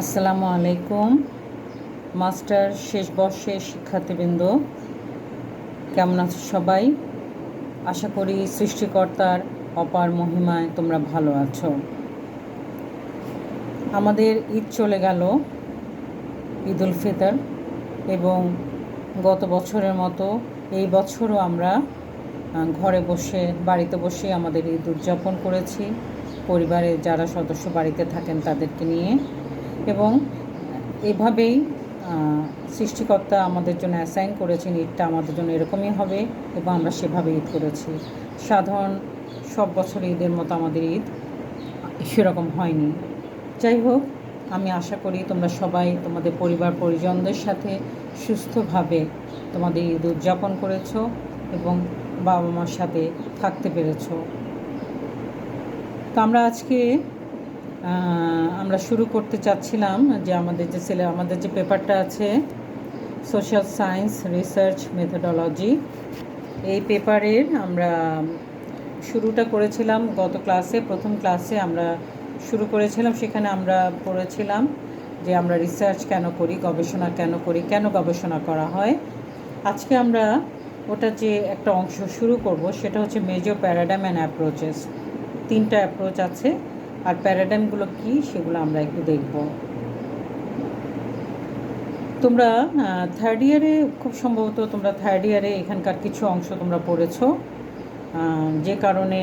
আসসালামু আলাইকুম। মাস্টার শেষ বর্ষের শিক্ষার্থীবৃন্দ, কেমন আছো সবাই? আশা করি সৃষ্টিকর্তার অপার মহিমায় তোমরা ভালো আছো। আমাদের ঈদ চলে গেল, ঈদ উল ফিতর, এবং গত বছরের মতো এই বছরও আমরা ঘরে বসে বাড়িতে বসে আমাদের ঈদ উদযাপন করেছি, পরিবারের যারা সদস্য বাড়িতে থাকেন তাদেরকে নিয়ে। এবং এভাবেই সৃষ্টিকর্তা আমাদের জন্য অ্যাসাইন করেছেন ঈদটা আমাদের জন্য এরকমই হবে, এবং আমরা সেভাবে ঈদ করেছি। সাধারণ সব বছর ঈদের মতো আমাদের ঈদ সেরকম হয়নি। যাই হোক, আমি আশা করি তোমরা সবাই তোমাদের পরিবার পরিজনদের সাথে সুস্থভাবে তোমাদের ঈদ উদযাপন করেছো এবং বাবা মার সাথে থাকতে পেরেছো। তো আমরা শুরু করতে চাচ্ছিলাম যে আমাদের যে পেপারটা আছে সোশ্যাল সায়েন্স রিসার্চ মেথোডোলজি, এই পেপারের আমরা শুরুটা করেছিলাম গত ক্লাসে। প্রথম ক্লাসে আমরা শুরু করেছিলাম, সেখানে আমরা পড়েছিলাম যে আমরা রিসার্চ কেন করি, গবেষণা কেন করি, কেন গবেষণা করা হয়। আজকে আমরা ওটা যে একটা অংশ শুরু করব সেটা হচ্ছে মেজর প্যারাডাইম অ্যান্ড অ্যাপ্রোচেস। 3টা অ্যাপ্রোচ আছে, আর প্যারাডাইমগুলো কী সেগুলো আমরা একটু দেখব। তোমরা থার্ড ইয়ারে, খুব সম্ভবত তোমরা থার্ড ইয়ারে এখানকার কিছু অংশ তোমরা পড়েছো, যে কারণে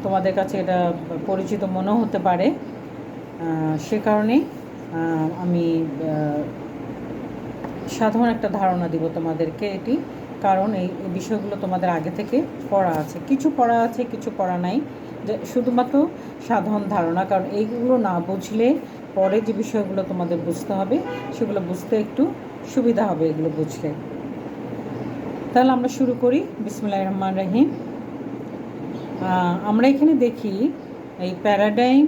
তোমাদের কাছে এটা পরিচিত মনেও হতে পারে। সে কারণে আমি সাধারণ একটা ধারণা দিব তোমাদেরকে এটি, কারণ এই বিষয়গুলো তোমাদের আগে থেকে পড়া আছে, কিছু পড়া আছে কিছু পড়া নাই, যে শুধুমাত্র সাধারণ ধারণা। কারণ এইগুলো না বুঝলে পরে যে বিষয়গুলো তোমাদের বুঝতে হবে সেগুলো বুঝতে একটু সুবিধা হবে এগুলো বুঝলে। তাহলে আমরা শুরু করি। বিসমিল্লাহির রহমানির রহিম। আমরা এখানে দেখি এই প্যারাডাইম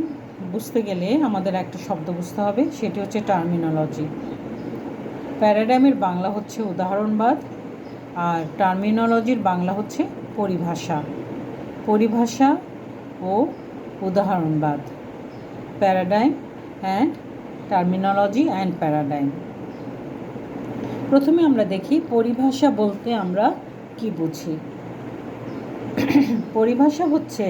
বুঝতে গেলে আমাদের একটা শব্দ বুঝতে হবে, সেটি হচ্ছে টার্মিনোলজি। প্যারাডাইমের বাংলা হচ্ছে উদাহরণবাদ, আর টার্মিনোলজির বাংলা হচ্ছে পরিভাষা। পরিভাষা ও উদাহরণবাদ, paradigm and terminology and paradigm. প্রথমে আমরা দেখি পরিভাষা বলতে আমরা কি বুঝি। পরিভাষা হচ্ছে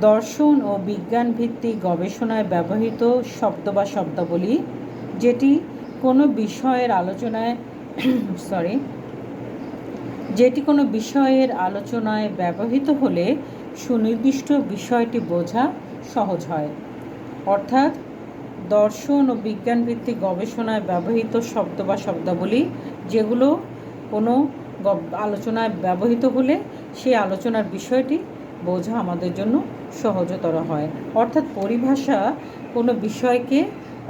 দর্শন ও বিজ্ঞান ভিত্তিক গবেষণায় ব্যবহৃত শব্দ বা শব্দাবলী, যেটি কোনো বিষয়ের আলোচনায় ব্যবহৃত হলে সুনির্দিষ্ট বিষয়টি বোঝা সহজ হয়। অর্থাৎ দর্শন ও বিজ্ঞান ভিত্তিক গবেষণায় ব্যবহৃত শব্দ বা শব্দাবলী যেগুলো কোনো আলোচনায় ব্যবহৃত হলে সেই আলোচনার বিষয়টি বোঝা আমাদের জন্য সহজতর হয়। অর্থাৎ পরিভাষা কোনো বিষয়কে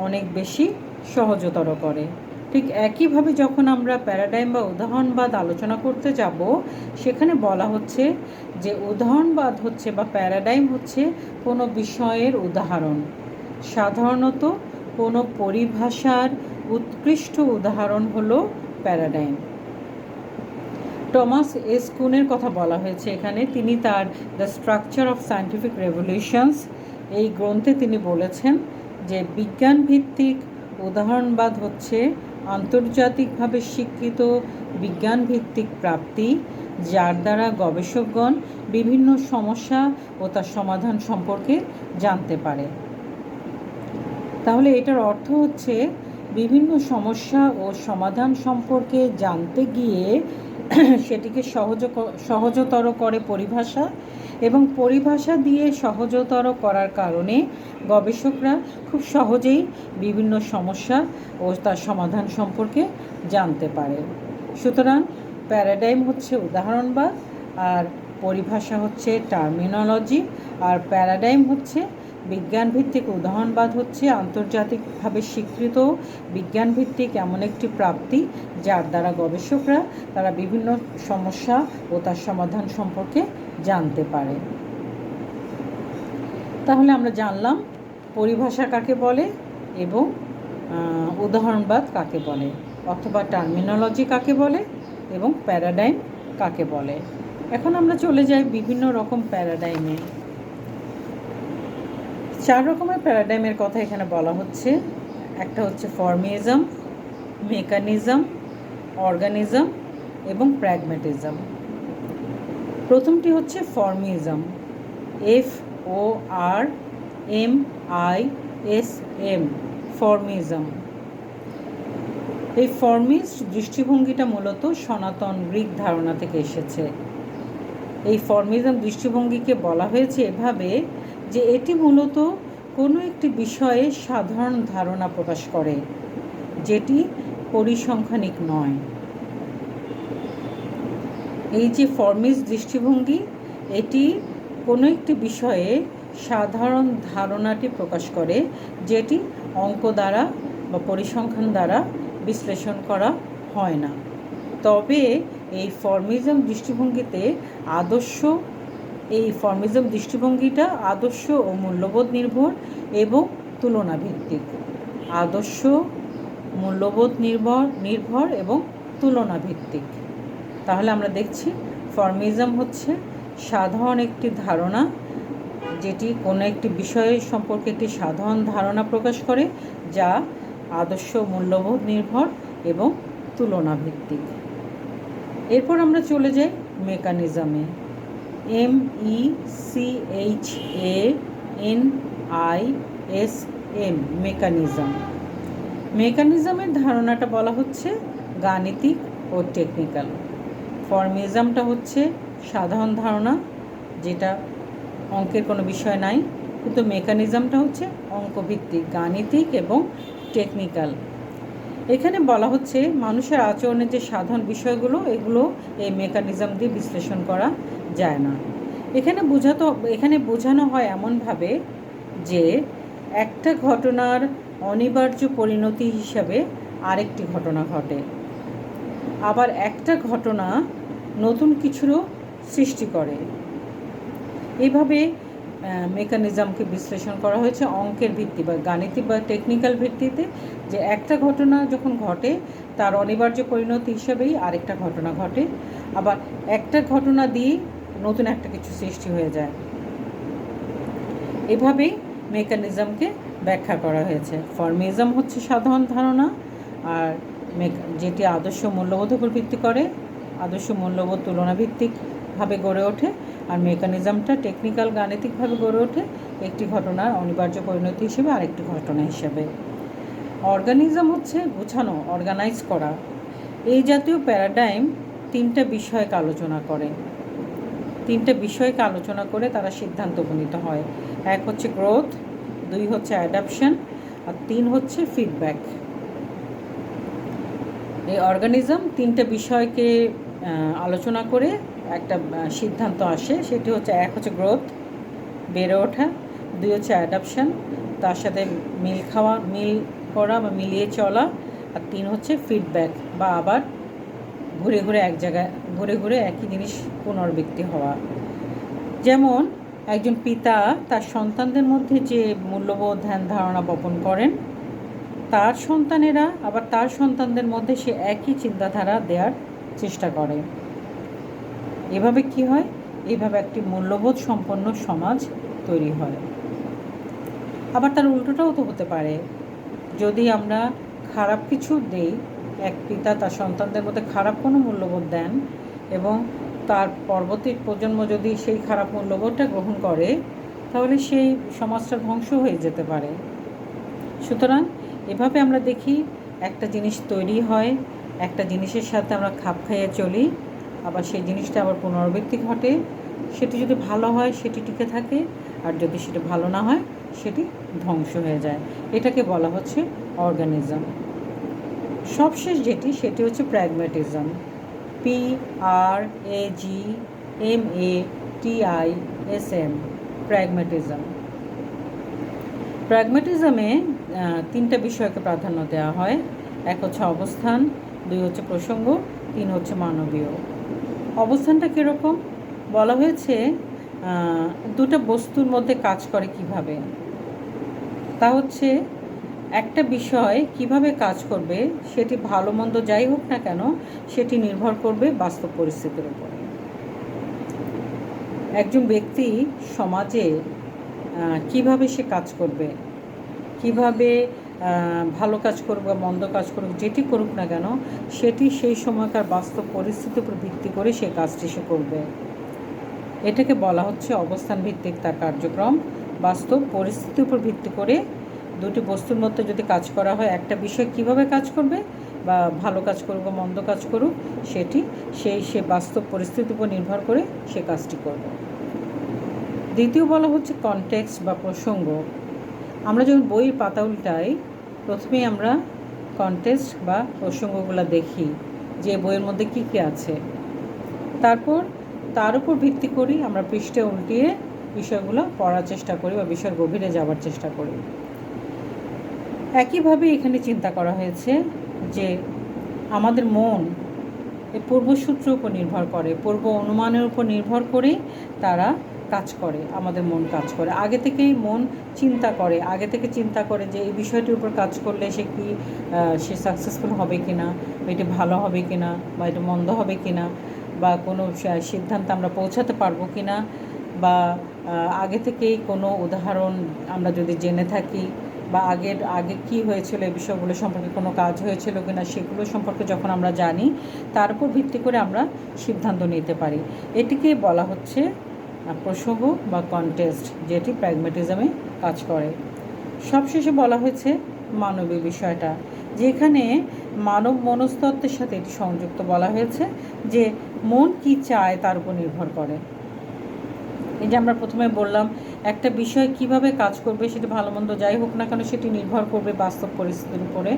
অনেক বেশি সহজতর করে। ঠিক একইভাবে যখন আমরা প্যারাডাইম বা উদাহরণবাদ আলোচনা করতে যাব, সেখানে বলা হচ্ছে যে উদাহরণবাদ হচ্ছে বা প্যারাডাইম হচ্ছে কোনো বিষয়ের উদাহরণ। সাধারণত কোনো পরিভাষার উৎকৃষ্ট উদাহরণ হলো প্যারাডাইম। টমাস এস কুনের কথা বলা হয়েছে এখানে। তিনি তার the structure of scientific revolutions এই গ্রন্থে তিনি বলেছেন যে বিজ্ঞানভিত্তিক উদাহরণবাদ হচ্ছে আন্তর্জাতিকভাবে স্বীকৃত বিজ্ঞানভিত্তিক প্রাপ্তি, যার দ্বারা গবেষকগণ বিভিন্ন সমস্যা ও তার সমাধান সম্পর্কে জানতে পারে। তাহলে এটার অর্থ হচ্ছে বিভিন্ন সমস্যা ও সমাধান সম্পর্কে জানতে গিয়ে সেটিকে সহজতর করে পরিভাষা, এবং পরিভাষা দিয়ে সহজতর করার কারণে গবেষকরা খুব সহজেই বিভিন্ন সমস্যা ও তার সমাধান সম্পর্কে জানতে পারে। সুতরাং প্যারাডাইম হচ্ছে উদাহরণবাদ, আর পরিভাষা হচ্ছে টার্মিনোলজি, আর প্যারাডাইম হচ্ছে বিজ্ঞানভিত্তিক, উদাহরণবাদ হচ্ছে আন্তর্জাতিকভাবে স্বীকৃত বিজ্ঞানভিত্তিক এমন একটি প্রাপ্তি যার দ্বারা গবেষকরা তারা বিভিন্ন সমস্যা ও তার সমাধান সম্পর্কে জানতে পারে। তাহলে আমরা জানলাম পরিভাষা কাকে বলে এবং উদাহরণবাদ কাকে বলে, অথবা টার্মিনোলজি কাকে বলে এবং প্যারাডাইম কাকে বলে। এখন আমরা চলে যাই বিভিন্ন রকম প্যারাডাইমে। 4 রকমের প্যারাডাইমের কথা এখানে বলা হচ্ছে। একটা হচ্ছে ফর্মিজম, মেকানিজম, অর্গানিজম এবং প্র্যাগম্যাটিজম। প্রথমটি হচ্ছে ফর্মিজম, FORMISM, ফর্মিজম। এই ফর্মিস্ট দৃষ্টিভঙ্গিটা মূলত সনাতন গ্রিক ধারণা থেকে এসেছে। এই ফর্মিজম দৃষ্টিভঙ্গিকে বলা হয়েছে এভাবে যে এটি মূলত কোনো একটি বিষয়ে সাধারণ ধারণা প্রকাশ করে যেটি পরিসংখ্যানিক নয়। এই যে ফর্মিস্ট দৃষ্টিভঙ্গি, এটি কোনো একটি বিষয়ে সাধারণ ধারণাটি প্রকাশ করে যেটি অঙ্ক দ্বারা বা পরিসংখ্যান দ্বারা বিশ্লেষণ করা হয় না। তবে এই ফর্মিজম দৃষ্টিভঙ্গিতে এই ফর্মিজম দৃষ্টিভঙ্গিটা আদর্শ ও মূল্যবোধ নির্ভর এবং তুলনা ভিত্তিক। আদর্শ, মূল্যবোধ নির্ভর এবং তুলনা ভিত্তিক। তাহলে আমরা দেখছি ফর্মিজম হচ্ছে সাধারণ একটি ধারণা যেটি কোনো একটি বিষয় সম্পর্কে একটি সাধারণ ধারণা প্রকাশ করে যা আদর্শ, মূল্যবোধ নির্ভর এবং তুলনা ভিত্তিক। এরপর আমরা চলে যাই মেকানিজমে। MECANISM, mechanism. মেকানিজমের ধারণাটা বলা হচ্ছে গাণিতিক ও টেকনিক্যাল। ফর্মিজমটা হচ্ছে সাধারণ ধারণা যেটা অঙ্কের কোনো বিষয় নাই, কিন্তু মেকানিজমটা হচ্ছে অঙ্কভিত্তিক, গাণিতিক এবং টেকনিক্যাল। এখানে বলা হচ্ছে মানুষের আচরণের যে সাধারণ বিষয়গুলো, এগুলো এই মেকানিজম দিয়ে বিশ্লেষণ করা যায় না। এখানে বোঝানো হয় এমনভাবে যে একটা ঘটনার অনিবার্য পরিণতি হিসাবে আরেকটি ঘটনা ঘটে, আবার একটা ঘটনা নতুন কিছুরও সৃষ্টি করে। এইভাবে মেকানিজমকে বিশ্লেষণ করা হয়েছে অঙ্কের ভিত্তি বা গাণিতিক বা টেকনিক্যাল ভিত্তিতে, যে একটা ঘটনা যখন ঘটে তার অনিবার্য পরিণতি হিসেবেই আরেকটা ঘটনা ঘটে, আবার একটা ঘটনা দিয়ে নতুন একটা কিছু সৃষ্টি হয়ে যায়। এভাবেই মেকানিজমকে ব্যাখ্যা করা হয়েছে। ফর্মিজম হচ্ছে সাধারণ ধারণা, আর যেটি আদর্শ মূল্যবোধের উপর ভিত্তি করে, আদর্শ মূল্যবোধ তুলনাভিত্তিকভাবে গড়ে ওঠে, আর মেকানিজমটা টেকনিক্যাল, গাণিতিকভাবে গড়ে ওঠে একটি ঘটনার অনিবার্য পরিণতি হিসেবে আরেকটি ঘটনা হিসেবে। অর্গানিজম হচ্ছে গুছানো, অর্গানাইজ করা। এই জাতীয় প্যারাডাইম তিনটা বিষয়কে আলোচনা করে তারা সিদ্ধান্ত উপনীত হয়। 1 হচ্ছে গ্রোথ, 2 হচ্ছে অ্যাডাপশন, আর 3 হচ্ছে ফিডব্যাক। এই অর্গানিজম তিনটা বিষয়কে আলোচনা করে একটা সিদ্ধান্ত আসে। সেটি হচ্ছে 1 হচ্ছে গ্রোথ, বেড়ে ওঠা, 2 হচ্ছে অ্যাডাপশন, তার সাথে মিল করা বা মিলিয়ে চলা, আর 3 হচ্ছে ফিডব্যাক বা আবার ঘুরে একই জিনিস পুনরাবৃত্তি হওয়া। যেমন একজন পিতা তার সন্তানদের মধ্যে যে মূল্যবোধ, ধ্যান ধারণা বপন করেন, তার সন্তানেরা আবার তার সন্তানদের মধ্যে সে একই চিন্তাধারা দেওয়ার চেষ্টা করে। এভাবে কি হয়? এইভাবে একটি মূল্যবোধ সম্পন্ন সমাজ তৈরি হয়। আবার তার উল্টোটাও তো হতে পারে। যদি আমরা খারাপ কিছু দেই, এক পিতা তার সন্তানদের মধ্যে খারাপ কোনো মূল্যবোধ দেন এবং তার পরবর্তী প্রজন্ম যদি সেই খারাপ মূল্যবোধটা গ্রহণ করে, তাহলে সেই সমাজটা ধ্বংস হয়ে যেতে পারে। সুতরাং এভাবে আমরা দেখি একটা জিনিস তৈরি হয়, একটা জিনিসের সাথে আমরা খাপ খাইয়ে চলি, আবার সেই জিনিসটা আবার পুনরাবৃত্তি ঘটে। সেটি যদি ভালো হয় সেটি টিকে থাকে, আর যদি সেটা ভালো না হয় সেটি ধ্বংস হয়ে যায়। এটাকে বলা হচ্ছে অর্গানিজম। সবশেষ সেটি হচ্ছে প্র্যাগম্যাটিজম। PRAGMATISM, pragmatism. প্র্যাগম্যাটিজমে 3টা বিষয়কে প্রাধান্য দেওয়া হয়। 1 হচ্ছে অবস্থান, 2 হচ্ছে প্রসঙ্গ, 3 হচ্ছে মানবীয়। অবস্থানটা কীরকম? বলা হয়েছে 2টা বস্তুর মধ্যে কাজ করে কিভাবে। তা হচ্ছে একটা বিষয় কিভাবে কাজ করবে সেটি ভালো মন্দ যাই হোক না কেন, সেটি নির্ভর করবে বাস্তব পরিস্থিতির উপর। একজন ব্যক্তি সমাজে কিভাবে সে কাজ করবে, কিভাবে ভালো কাজ করুক বা মন্দ কাজ করুক, যেটি করুক না কেন সেটি সেই সময়কার বাস্তব পরিস্থিতির উপর ভিত্তি করে সে কাজটি সে করবে। এটাকে বলা হচ্ছে অবস্থান ভিত্তিক তার কার্যক্রম। বাস্তব পরিস্থিতির উপর ভিত্তি করে দুটি বস্তুর মধ্যে যদি কাজ করা হয়, একটা বিষয় কিভাবে কাজ করবে বা ভালো কাজ করুক বা মন্দ কাজ করুক, সেটি সে বাস্তব পরিস্থিতির উপর নির্ভর করে সে কাজটি করবে। দ্বিতীয় বলা হচ্ছে কনটেক্সট বা প্রসঙ্গ। আমরা যখন বইয়ের পাতা উল্টাই, প্রথমেই আমরা কনটেক্সট বা প্রসঙ্গগুলো দেখি যে বইয়ের মধ্যে কী কী আছে, তারপর তার উপর ভিত্তি করি আমরা পৃষ্ঠে উল্টিয়ে বিষয়গুলো পড়ার চেষ্টা করি বা বিষয়ের গভীরে যাওয়ার চেষ্টা করি। একইভাবে এখানে চিন্তা করা হয়েছে যে আমাদের মন এই পূর্বসূত্রের উপর নির্ভর করে, পূর্ব অনুমানের উপর নির্ভর করেই তারা কাজ করে, আমাদের মন কাজ করে। আগে থেকেই মন চিন্তা করে, আগে থেকে চিন্তা করে যে এই বিষয়টির উপর কাজ করলে সে সাকসেসফুল হবে কি না, এটি ভালো হবে কি না, বা এটা মন্দ হবে কি না, বা কোনো সিদ্ধান্তে আমরা পৌঁছাতে পারবো কি না, বা আগে থেকেই কোনো উদাহরণ আমরা যদি জেনে থাকি, বা আগে কি হয়েছিল এই বিষয়গুলো সম্পর্কে কোনো কাজ হয়েছিল কি না, সেগুলো সম্পর্কে যখন আমরা জানি, তার উপর ভিত্তি করে আমরা সিদ্ধান্ত নিতে পারি। এটিকে বলা হচ্ছে প্রসঙ্গ বা কনটেক্সট, যেটি প্র্যাগম্যাটিজমে কাজ করে। সবশেষে বলা হয়েছে মানবীয় বিষয়টা, যেখানে মানব মনস্তত্ত্বের সাথে এটি সংযুক্ত। বলা হয়েছে যে মন কি চায় তার উপর নির্ভর করে। এই যে আমরা প্রথমে বললাম একটা বিষয় কিভাবে কাজ করবে, সেটি ভালো মন্দ যাই হোক না কেন সেটি নির্ভর করবে বাস্তব পরিস্থিতির উপরে,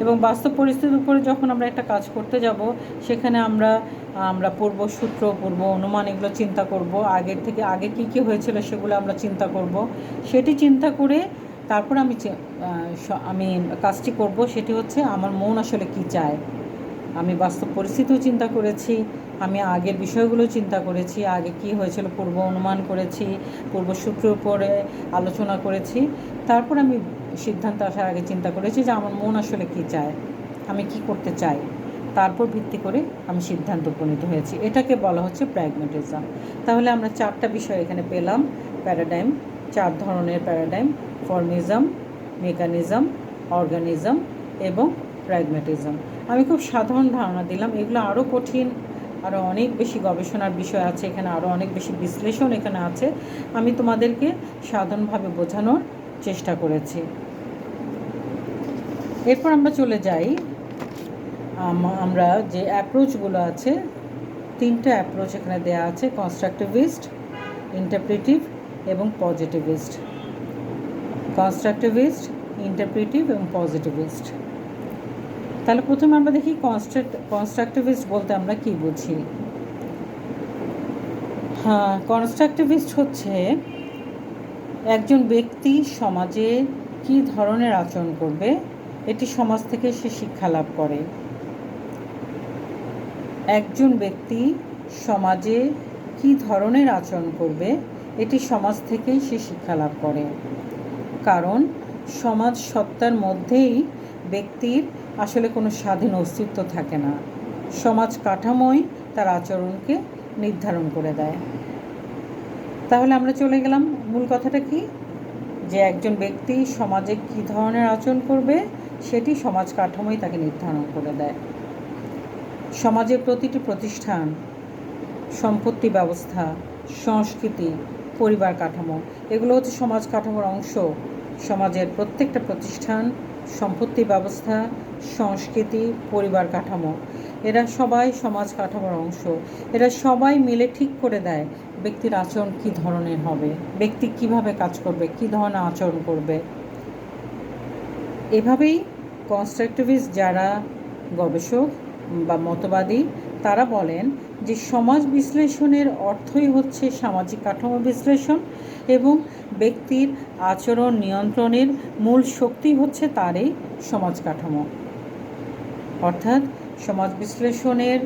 এবং বাস্তব পরিস্থিতির উপরে যখন আমরা একটা কাজ করতে যাব, সেখানে আমরা পূর্বসূত্র, পূর্ব অনুমান এগুলো চিন্তা করব, আগে কী হয়েছিল সেগুলো আমরা চিন্তা করব। সেটি চিন্তা করে তারপর আমি কাজটি করব। সেটি হচ্ছে আমার মন আসলে কি চায়। আমি বাস্তব পরিস্থিতিও চিন্তা করেছি, আমি আগের বিষয়গুলো চিন্তা করেছি, আগে কি হয়েছিল পূর্ব অনুমান করেছি, পূর্বসূত্রের উপরে আলোচনা করেছি, তারপর আমি সিদ্ধান্ত আসার আগে চিন্তা করেছি যে আমার মন আসলে কি চায়, আমি কি করতে চাই, তারপর ভিত্তি করে আমি সিদ্ধান্ত উপনীত হয়েছি। এটাকে বলা হচ্ছে প্র্যাগম্যাটিজম। তাহলে আমরা চারটা বিষয় এখানে পেলাম, প্যারাডাইম, 4 ধরনের প্যারাডাইম: ফর্মিজম, মেকানিজম, অর্গানিজম এবং প্র্যাগম্যাটিজম। আমি খুব সাধারণ ধারণা দিলাম, এগুলো আরও কঠিন, আরও অনেক বেশি গবেষণার বিষয় আছে এখানে, আরও অনেক বেশি বিশ্লেষণ এখানে আছে। আমি তোমাদেরকে সাধারণভাবে বোঝানোর চেষ্টা করেছি। এরপর আমরা চলে যাই, আমরা যে অ্যাপ্রোচগুলো আছে, 3টা অ্যাপ্রোচ এখানে দেওয়া আছে: কনস্ট্রাকটিভিস্ট, ইন্টারপ্রেটিভ এবং পজিটিভিস্ট। কনস্ট্রাকটিভিস্ট, ইন্টারপ্রেটিভ এবং পজিটিভিস্ট। তাহলে প্রথমে আমরা দেখি কনস্ট্রাকটিভিস্ট বলতে আমরা কি বুঝি। কনস্ট্রাকটিভিস্ট হচ্ছে একজন ব্যক্তি সমাজে কী ধরনের আচরণ করবে, এটি সমাজ থেকে সে শিক্ষা লাভ করে। একজন ব্যক্তি সমাজে কী ধরনের আচরণ করবে, এটি সমাজ থেকেই সে শিক্ষা লাভ করে। কারণ সমাজ সত্তার মধ্যেই ব্যক্তির আসলে কোনো স্বাধীন অস্তিত্ব থাকে না, সমাজ কাঠামোই তার আচরণকে নির্ধারণ করে দেয়। তাহলে আমরা চলে গেলাম মূল কথাটা কি, যে একজন ব্যক্তি সমাজে কী ধরনের আচরণ করবে সেটি সমাজ কাঠামোই তাকে নির্ধারণ করে দেয়। সমাজের প্রতিটি প্রতিষ্ঠান, সম্পত্তি ব্যবস্থা, সংস্কৃতি, পরিবার কাঠামো, এগুলো হচ্ছে সমাজ কাঠামোর অংশ। সমাজের প্রত্যেকটা প্রতিষ্ঠান, সম্পত্তি ব্যবস্থা, সংস্কৃতি, পরিবার কাঠামো, এরা সবাই সমাজ কাঠামোর অংশ। এরা সবাই মিলে ঠিক করে দেয় ব্যক্তির আচরণ কী ধরনের হবে, ব্যক্তি কিভাবে কাজ করবে, কী ধরনের আচরণ করবে। এভাবেই কনস্ট্রাকটিভিস্ট যারা গবেষক বা মতবাদী, তারা বলেন যে সমাজ বিশ্লেষণের অর্থই হচ্ছে সামাজিক কাঠামো বিশ্লেষণ, এবং ব্যক্তির আচরণ নিয়ন্ত্রণের মূল শক্তি হচ্ছে তার এই সমাজ কাঠামো। অর্থাৎ সমাজ বিশ্লেষণের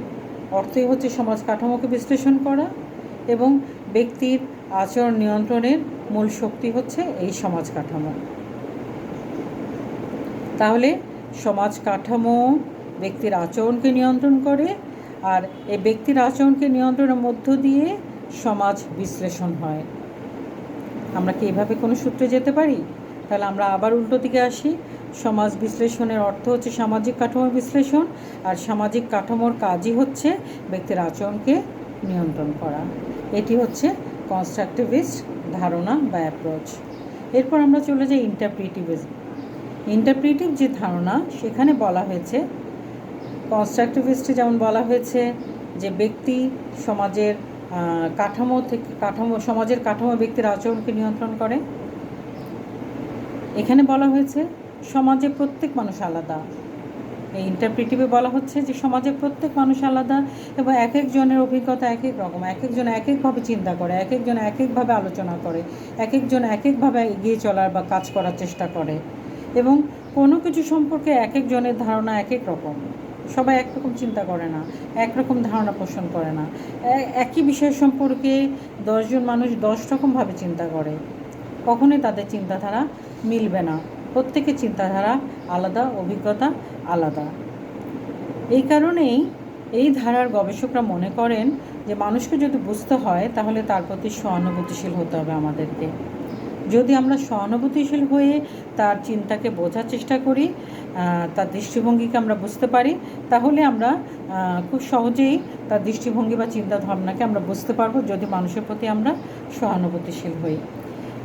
অর্থই হচ্ছে সমাজ কাঠামোকে বিশ্লেষণ করা, এবং ব্যক্তির আচরণ নিয়ন্ত্রণের মূল শক্তি হচ্ছে এই সমাজ কাঠামো। তাহলে সমাজ কাঠামো ব্যক্তির আচরণকে নিয়ন্ত্রণ করে, আর এই ব্যক্তির আচরণকে নিয়ন্ত্রণের মধ্য দিয়ে সমাজ বিশ্লেষণ হয়। আমরা কি এভাবে কোনো সূত্রে যেতে পারি? তাহলে আমরা আবার উল্টো দিকে আসি। সমাজ বিশ্লেষণের অর্থ হচ্ছে সামাজিক কাঠামোর বিশ্লেষণ, আর সামাজিক কাঠামোর কাজই হচ্ছে ব্যক্তির আচরণকে নিয়ন্ত্রণ করা। এটি হচ্ছে কনস্ট্রাকটিভিস্ট ধারণা বা অ্যাপ্রোচ। এরপর আমরা চলে যাই ইন্টারপ্রিটিভিজম। ইন্টারপ্রিটিভ যে ধারণা, সেখানে বলা হয়েছে কনস্ট্রাকটিভিস্টে যেমন বলা হয়েছে যে ব্যক্তি সমাজের সমাজের কাঠামো ব্যক্তির আচরণকে নিয়ন্ত্রণ করে। এখানে বলা হয়েছে সমাজে প্রত্যেক মানুষ আলাদা। এই ইন্টারপ্রিটিভে বলা হচ্ছে যে সমাজের প্রত্যেক মানুষ আলাদা এবং এক একজনের অভিজ্ঞতা এক এক রকম, এক একজন এক একভাবে চিন্তা করে, এক একজন এক একভাবে আলোচনা করে, এক একজন এক একভাবে এগিয়ে চলার বা কাজ করার চেষ্টা করে, এবং কোনো কিছু সম্পর্কে এক একজনের ধারণা এক এক রকম। সবাই একরকম চিন্তা করে না, একরকম ধারণা পোষণ করে না। একই বিষয় সম্পর্কে 10 জন মানুষ 10 রকমভাবে চিন্তা করে, কখনোই তাদের চিন্তাধারা মিলবে না। প্রত্যেকের চিন্তাধারা আলাদা, অভিজ্ঞতা আলাদা। এই কারণেই এই ধারার গবেষকরা মনে করেন যে মানুষকে যদি বুঝতে হয় তাহলে তার প্রতি সহানুভূতিশীল হতে হবে আমাদেরকে। যদি আমরা সহানুভূতিশীল হয়ে তার চিন্তাকে বোঝার চেষ্টা করি, তার দৃষ্টিভঙ্গিকে আমরা বুঝতে পারি, তাহলে আমরা খুব সহজেই তার দৃষ্টিভঙ্গি বা চিন্তাভাবনাকে আমরা বুঝতে পারবো, যদি মানুষের প্রতি আমরা সহানুভূতিশীল হই।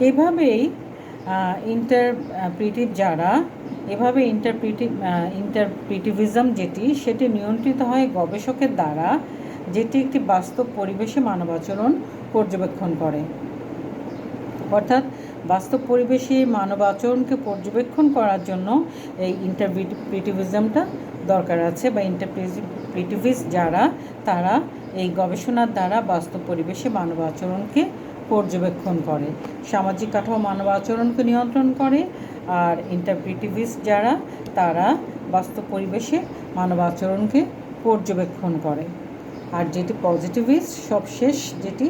এভাবেই ইন্টারপ্রিটিভিজম সেটি নিয়ন্ত্রিত হয় গবেষকের দ্বারা, যেটি একটি বাস্তব পরিবেশে মানব আচরণ পর্যবেক্ষণ করে। অর্থাৎ বাস্তব পরিবেশে মানব আচরণকে পর্যবেক্ষণ করার জন্য এই ইন্টারপ্রিটিভিজমটা দরকার আছে, বা ইন্টারপ্রিটিভিস্ট যারা, তারা এই গবেষণার দ্বারা বাস্তব পরিবেশে মানব আচরণকে পর্যবেক্ষণ করে, সামাজিক কাঠামো মানব আচরণকে নিয়ন্ত্রণ করে। আর ইন্টারপ্রিটিভিস্ট যারা, তারা বাস্তব পরিবেশে মানব আচরণকে পর্যবেক্ষণ করে। আর যেটি পজিটিভিস্ট, সবশেষ যেটি,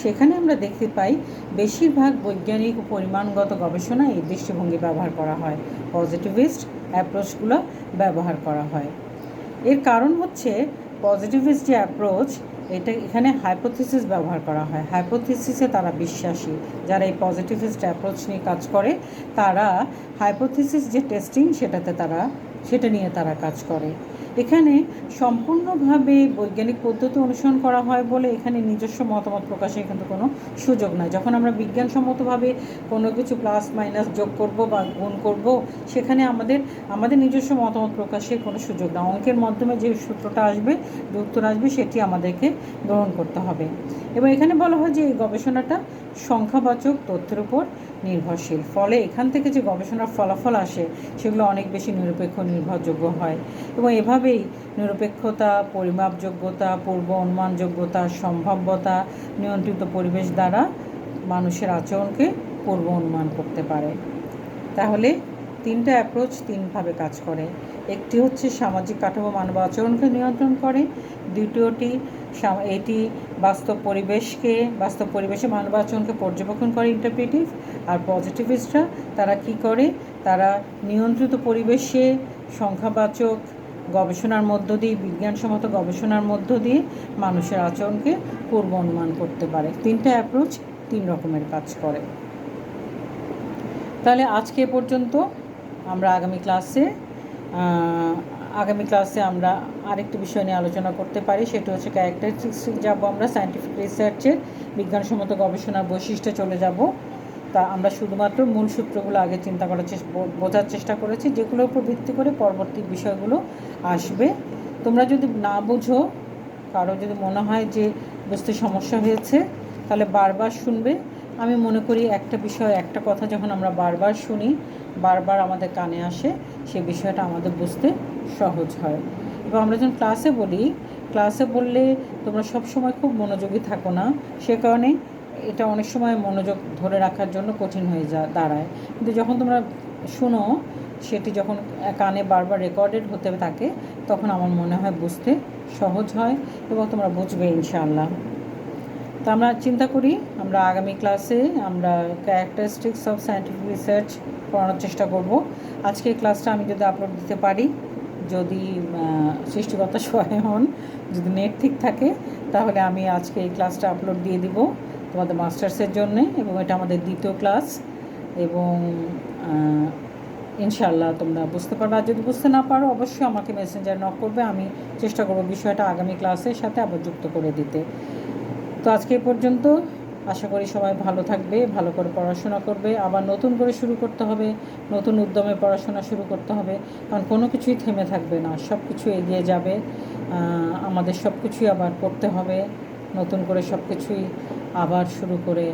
সেখানে আমরা দেখতে পাই বেশিরভাগ বৈজ্ঞানিক ও পরিমাণগত গবেষণায় এই দৃষ্টিভঙ্গি ব্যবহার করা হয়, পজিটিভিস্ট অ্যাপ্রোচগুলো ব্যবহার করা হয়। এর কারণ হচ্ছে পজিটিভিস্ট যে অ্যাপ্রোচ, এখানে হাইপোথিসিস ব্যবহার করা হয়। হাইপোথিসিসে তারা বিশ্বাসী। যারা এই পজিটিভিস্ট অ্যাপ্রোচ নিয়ে কাজ করে, তারা হাইপোথিসিস যে টেস্টিং, সেটা নিয়ে তারা কাজ করে। এখানে সম্পূর্ণভাবে বৈজ্ঞানিক পদ্ধতি অনুসরণ করা হয় বলে এখানে নিজস্ব মতামত প্রকাশের কিন্তু কোনো সুযোগ নাই। যখন আমরা বিজ্ঞানসম্মতভাবে কোনো কিছু প্লাস মাইনাস যোগ করব বা গুণ করব, সেখানে আমাদের নিজস্ব মতামত প্রকাশের কোনো সুযোগ না। অঙ্কের মাধ্যমে যে সূত্রটা আসবে, যে উত্তর আসবে, সেটি আমাদেরকে গ্রহণ করতে হবে। এবং এখানে বলা হয় যে এই গবেষণাটা সংখ্যাবাচক তথ্যের উপর নির্ভরশীল, ফলে এখান থেকে যে গবেষণার ফলাফল আসে সেগুলো অনেক বেশি নিরপেক্ষ, নির্ভরযোগ্য হয়। এবং এভাবেই নিরপেক্ষতা, পরিমাপযোগ্যতা, পূর্ব অনুমানযোগ্যতা, সম্ভাব্যতা নিয়ন্ত্রিত পরিবেশ দ্বারা মানুষের আচরণকে পূর্ব অনুমান করতে পারে। তাহলে 3টা অ্যাপ্রোচ 3ভাবে কাজ করে। একটি হচ্ছে সামাজিক কাঠামো মানব আচরণকে নিয়ন্ত্রণ করে, দ্বিতীয়টি এটি বাস্তব পরিবেশে মানব আচরণকে পর্যবেক্ষণ করে ইন্টারপ্রিটিভ। আর পজিটিভিস্টরা তারা কি করে, তারা নিয়ন্ত্রিত পরিবেশে সংখ্যাবাচক গবেষণার মধ্য দিয়ে, বিজ্ঞানসম্মত গবেষণার মধ্য দিয়ে মানুষের আচরণকে পূর্ব অনুমান করতে পারে। 3টা অ্যাপ্রোচ 3 রকমের কাজ করে। তাহলে আজকে পর্যন্ত। আমরা আগামী ক্লাসে আমরা আরেকটি বিষয় নিয়ে আলোচনা করতে পারি, সেটা হচ্ছে ক্যারেক্টারিস্টিক্স যাবো আমরা, সায়েন্টিফিক রিসার্চের বিজ্ঞানসম্মত গবেষণার বৈশিষ্ট্যে চলে যাব। তা আমরা শুধুমাত্র মূল সূত্রগুলো আগে বোঝার চেষ্টা করেছি, যেগুলোর উপর ভিত্তি করে পরবর্তী বিষয়গুলো আসবে। তোমরা যদি না বুঝো, কারো যদি মনে হয় যে বুঝতে সমস্যা হয়েছে, তাহলে বারবার শুনবে। আমি মনে করি একটা বিষয়, একটা কথা যখন আমরা বারবার শুনি, বারবার আমাদের কানে আসে, সে বিষয়টা আমাদের বুঝতে সহজ হয়। এবং আমরা যখন ক্লাসে বললে তোমরা সব সময় খুব মনোযোগী থাকো না, সে কারণে এটা অনেক সময় মনোযোগ ধরে রাখার জন্য কঠিন হয়ে দাঁড়ায়। কিন্তু যখন তোমরা শুনো, সেটি যখন কানে বারবার রেকর্ডেড হতে থাকে, তখন আমার মনে হয় বুঝতে সহজ হয় এবং তোমরা বুঝবে ইনশাআল্লাহ। তো আমরা চিন্তা করি আমরা আগামী ক্লাসে আমরা ক্যারেক্টারিস্টিক্স অফ সায়েন্টিফিক রিসার্চ পড়ানোর চেষ্টা করব। আজকে ক্লাসটা আমি যদি আপলোড দিতে পারি, যদি সৃষ্টিকর্তা সহায় হন, যদি নেট ঠিক থাকে, তাহলে আমি আজকে এই ক্লাসটা আপলোড দিয়ে দিব। তোমাদের মাস্টার্সের জন্যে, এবং এটা আমাদের দ্বিতীয় ক্লাস। এবং ইনশাআল্লাহ তোমরা বুঝতে পারবে। আর যদি বুঝতে না পারো অবশ্যই আমাকে মেসেঞ্জার নক করবে, আমি চেষ্টা করব বিষয়টা আগামী ক্লাসের সাথে আবার যুক্ত করে দিতে। তো আজকে এই পর্যন্ত। আশা করি সবাই ভালো থাকবে, ভালো করে পড়াশোনা করবে। আবার নতুন করে শুরু করতে হবে, নতুন উদ্যমে পড়াশোনা শুরু করতে হবে, কারণ কোনো কিছুই থেমে থাকবে না, সব কিছু এগিয়ে যাবে। আমাদের সব কিছুই আবার করতে হবে, নতুন করে সব কিছুই আবার শুরু করে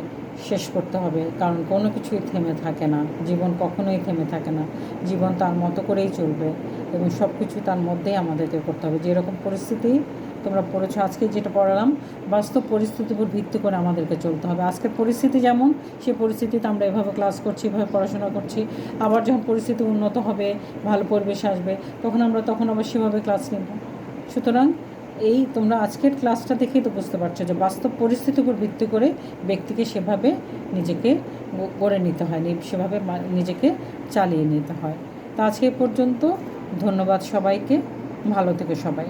শেষ করতে হবে, কারণ কোনো কিছুই থেমে থাকে না, জীবন কখনোই থেমে থাকে না। জীবন তার মতো করেই চলবে এবং সব কিছু তার মধ্যেই আমাদেরকে করতে হবে। যেরকম পরিস্থিতি তোমরা পড়েছো, আজকে যেটা পড়ালাম বাস্তব পরিস্থিতির উপর ভিত্তি করে আমাদেরকে চলতে হবে। আজকের পরিস্থিতি যেমন, সেই পরিস্থিতিতে আমরা এভাবে ক্লাস করছি, এভাবে পড়াশোনা করছি। আবার যখন পরিস্থিতি উন্নত হবে, ভালো পরিবেশ আসবে, তখন আবার সেভাবে ক্লাস নেব। সুতরাং এই তোমরা আজকের ক্লাসটা দেখেই তো বুঝতে পারছো যে বাস্তব পরিস্থিতির উপর ভিত্তি করে ব্যক্তিকে সেভাবে নিজেকে গড়ে নিতে হয়, সেভাবে নিজেকে চালিয়ে নিতে হয়। তো আজকে পর্যন্ত। ধন্যবাদ সবাইকে, ভালো থেকো সবাই।